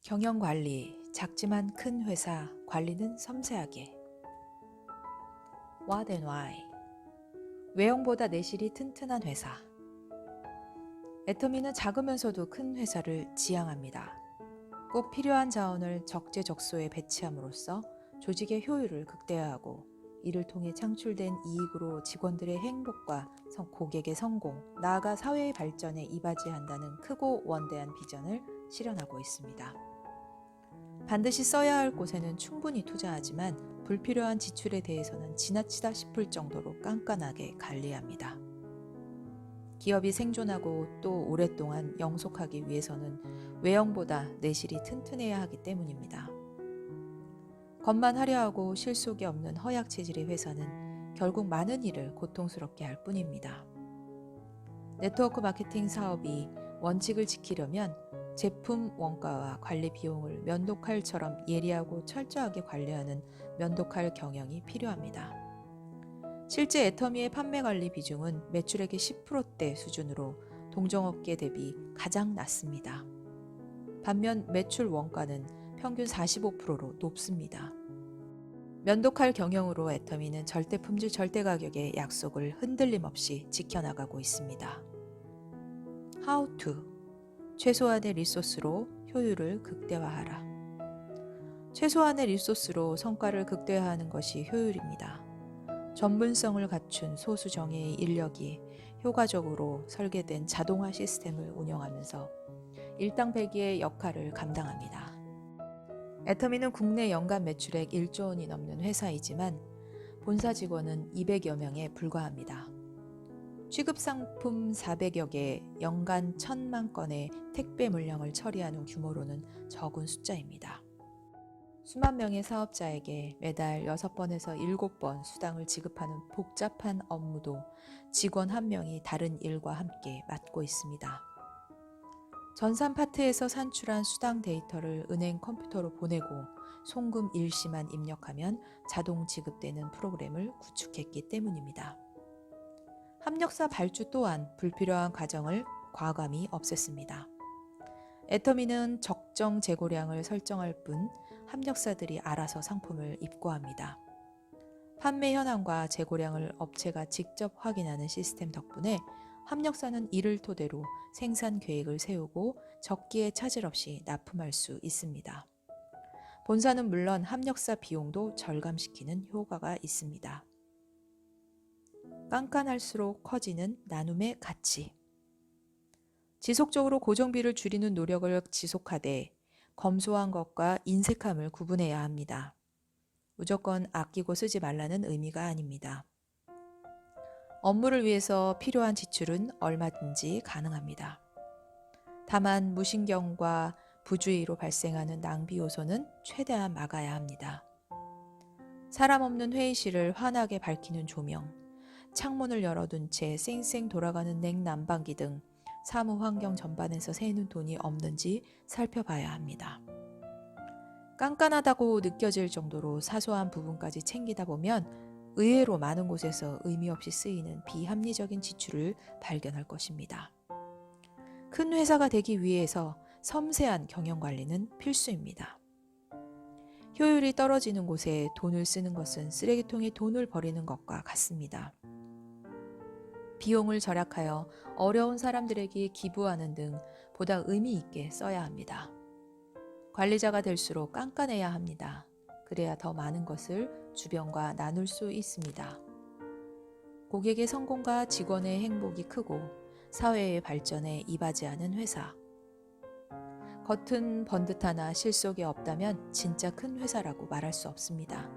경영관리, 작지만 큰 회사, 관리는 섬세하게. What and why? 외형보다 내실이 튼튼한 회사. 애터미는 작으면서도 큰 회사를 지향합니다. 꼭 필요한 자원을 적재적소에 배치함으로써 조직의 효율을 극대화하고 이를 통해 창출된 이익으로 직원들의 행복과 고객의 성공, 나아가 사회의 발전에 이바지한다는 크고 원대한 비전을 실현하고 있습니다. 반드시 써야 할 곳에는 충분히 투자하지만 불필요한 지출에 대해서는 지나치다 싶을 정도로 깐깐하게 관리합니다. 기업이 생존하고 또 오랫동안 영속하기 위해서는 외형보다 내실이 튼튼해야 하기 때문입니다. 겉만 화려하고 실속이 없는 허약 체질의 회사는 결국 많은 일을 고통스럽게 할 뿐입니다. 네트워크 마케팅 사업이 원칙을 지키려면 제품 원가와 관리 비용을 면도칼처럼 예리하고 철저하게 관리하는 면도칼 경영이 필요합니다. 실제 애터미의 판매 관리 비중은 매출액의 10%대 수준으로 동종업계 대비 가장 낮습니다. 반면 매출 원가는 평균 45%로 높습니다. 면도칼 경영으로 애터미는 절대 품질 절대 가격의 약속을 흔들림 없이 지켜나가고 있습니다. How to? 최소한의 리소스로 효율을 극대화하라. 최소한의 리소스로 성과를 극대화하는 것이 효율입니다. 전문성을 갖춘 소수 정예의 인력이 효과적으로 설계된 자동화 시스템을 운영하면서 일당배기의 역할을 감당합니다. 애터미는 국내 연간 매출액 1조 원이 넘는 회사이지만 본사 직원은 200여 명에 불과합니다. 취급 상품 400여 개, 연간 1000만 건의 택배 물량을 처리하는 규모로는 적은 숫자입니다. 수만 명의 사업자에게 매달 6번에서 7번 수당을 지급하는 복잡한 업무도 직원 한 명이 다른 일과 함께 맡고 있습니다. 전산 파트에서 산출한 수당 데이터를 은행 컴퓨터로 보내고 송금 일시만 입력하면 자동 지급되는 프로그램을 구축했기 때문입니다. 합력사 발주 또한 불필요한 과정을 과감히 없앴습니다. 애터미는 적정 재고량을 설정할 뿐 합력사들이 알아서 상품을 입고합니다. 판매 현황과 재고량을 업체가 직접 확인하는 시스템 덕분에 합력사는 이를 토대로 생산 계획을 세우고 적기에 차질 없이 납품할 수 있습니다. 본사는 물론 합력사 비용도 절감시키는 효과가 있습니다. 깐깐할수록 커지는 나눔의 가치. 지속적으로 고정비를 줄이는 노력을 지속하되 검소한 것과 인색함을 구분해야 합니다. 무조건 아끼고 쓰지 말라는 의미가 아닙니다. 업무를 위해서 필요한 지출은 얼마든지 가능합니다. 다만 무신경과 부주의로 발생하는 낭비 요소는 최대한 막아야 합니다. 사람 없는 회의실을 환하게 밝히는 조명, 창문을 열어둔 채 쌩쌩 돌아가는 냉난방기 등 사무 환경 전반에서 새는 돈이 없는지 살펴봐야 합니다. 깐깐하다고 느껴질 정도로 사소한 부분까지 챙기다 보면 의외로 많은 곳에서 의미 없이 쓰이는 비합리적인 지출을 발견할 것입니다. 큰 회사가 되기 위해서 섬세한 경영관리는 필수입니다. 효율이 떨어지는 곳에 돈을 쓰는 것은 쓰레기통에 돈을 버리는 것과 같습니다. 비용을 절약하여 어려운 사람들에게 기부하는 등 보다 의미 있게 써야 합니다. 관리자가 될수록 깐깐해야 합니다. 그래야 더 많은 것을 주변과 나눌 수 있습니다. 고객의 성공과 직원의 행복이 크고 사회의 발전에 이바지하는 회사. 겉은 번듯하나 실속이 없다면 진짜 큰 회사라고 말할 수 없습니다.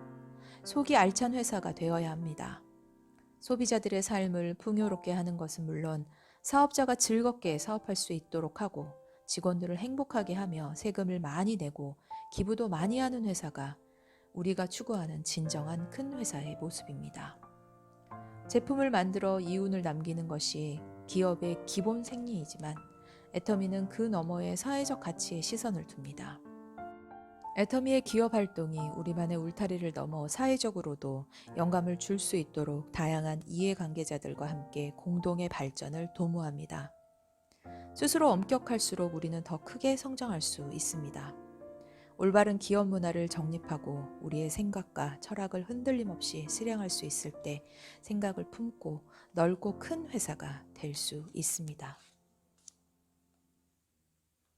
속이 알찬 회사가 되어야 합니다. 소비자들의 삶을 풍요롭게 하는 것은 물론 사업자가 즐겁게 사업할 수 있도록 하고 직원들을 행복하게 하며 세금을 많이 내고 기부도 많이 하는 회사가 우리가 추구하는 진정한 큰 회사의 모습입니다. 제품을 만들어 이윤을 남기는 것이 기업의 기본 생리이지만 애터미는 그 너머의 사회적 가치에 시선을 둡니다. 애터미의 기업 활동이 우리만의 울타리를 넘어 사회적으로도 영감을 줄 수 있도록 다양한 이해관계자들과 함께 공동의 발전을 도모합니다. 스스로 엄격할수록 우리는 더 크게 성장할 수 있습니다. 올바른 기업 문화를 정립하고 우리의 생각과 철학을 흔들림 없이 실행할 수 있을 때 생각을 품고 넓고 큰 회사가 될 수 있습니다.